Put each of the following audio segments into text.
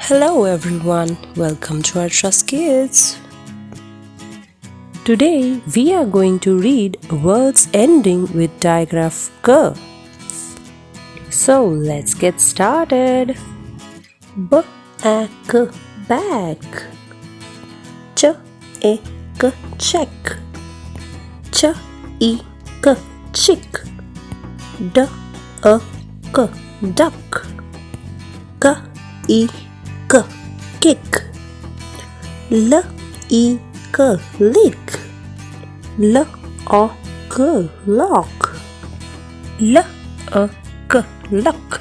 Hello everyone, welcome to our Trust Kids. Today we are going to read words ending with digraph K. So let's get started. Back, back. Check, check. Chick. Duck. Kick. Lick. Lock. Luck.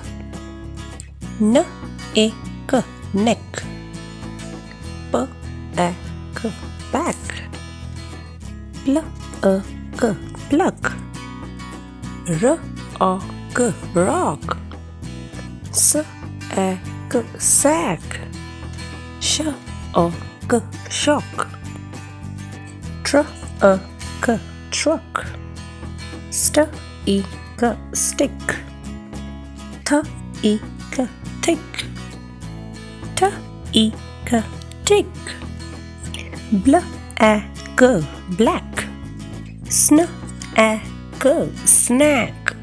Neck. Back. Pluck. Rock. Sack. Shock. Truck. Stick. Tick. Tick. Black. Snack.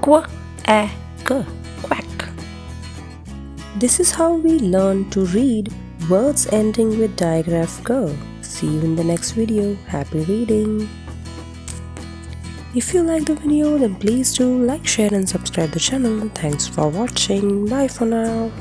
Quack. This is how we learn to read words ending with digraph K. See you in the next video. Happy reading! If you like the video, then please do like, share and subscribe the channel. Thanks for watching. Bye for now.